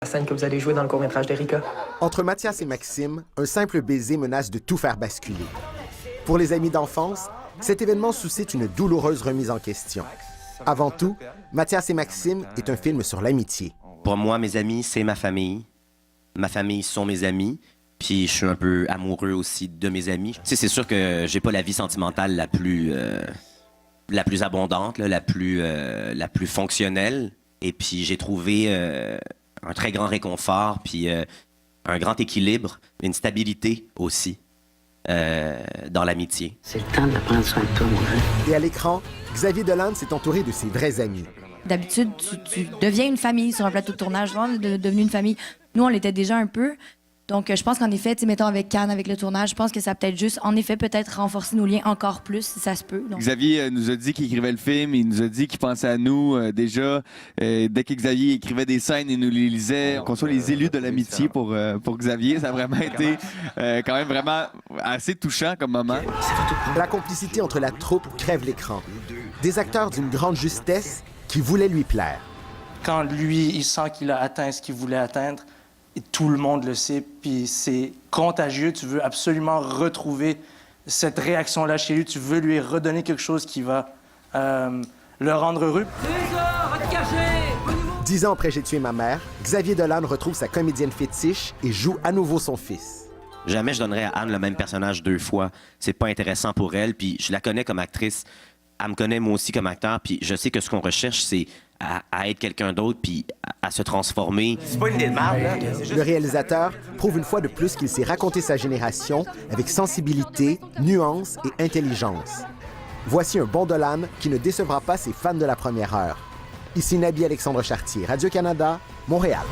La scène que vous allez jouer dans le court-métrage d'Erika. Entre Mathias et Maxime, un simple baiser menace de tout faire basculer. Pour les amis d'enfance, cet événement suscite une douloureuse remise en question. Avant tout, Mathias et Maxime est un film sur l'amitié. Pour moi, mes amis, c'est ma famille. Ma famille sont mes amis. Puis je suis un peu amoureux aussi de mes amis. Tu sais, c'est sûr que j'ai pas la vie sentimentale la plus abondante, là, la plus fonctionnelle. Et puis j'ai trouvé un très grand réconfort, puis un grand équilibre, une stabilité aussi dans l'amitié. C'est le temps de prendre soin de toi, mon gars. Et à l'écran, Xavier Dolan s'est entouré de ses vrais amis. D'habitude, tu deviens une famille sur un plateau de tournage. On est devenu une famille. Nous, on l'était déjà un peu. Donc, je pense qu'en effet, mettons avec Cannes, avec le tournage, je pense que ça a peut-être juste, en effet, peut-être renforcer nos liens encore plus, si ça se peut. Donc. Xavier nous a dit qu'il écrivait le film, il nous a dit qu'il pensait à nous déjà. Dès que Xavier écrivait des scènes, il nous les lisait. Qu'on soit les élus de l'amitié pour Xavier, ça a vraiment été quand même vraiment assez touchant comme moment. La complicité entre la troupe crève l'écran. Des acteurs d'une grande justesse qui voulaient lui plaire. Quand lui, il sent qu'il a atteint ce qu'il voulait atteindre, et tout le monde le sait, puis c'est contagieux. Tu veux absolument retrouver cette réaction-là chez lui. Tu veux lui redonner quelque chose qui va le rendre heureux. 10 ans après J'ai tué ma mère, Xavier Dolan retrouve sa comédienne fétiche et joue à nouveau son fils. Jamais je donnerais à Anne le même personnage 2 fois. C'est pas intéressant pour elle, puis je la connais comme actrice. Elle me connaît moi aussi comme acteur, puis je sais que ce qu'on recherche, c'est à être quelqu'un d'autre, puis à se transformer. C'est pas une idée de merde, là. Le réalisateur prouve une fois de plus qu'il sait raconter sa génération avec sensibilité, nuance et intelligence. Voici un bon Dolan qui ne décevra pas ses fans de la première heure. Ici Nabi Alexandre Chartier, Radio-Canada, Montréal.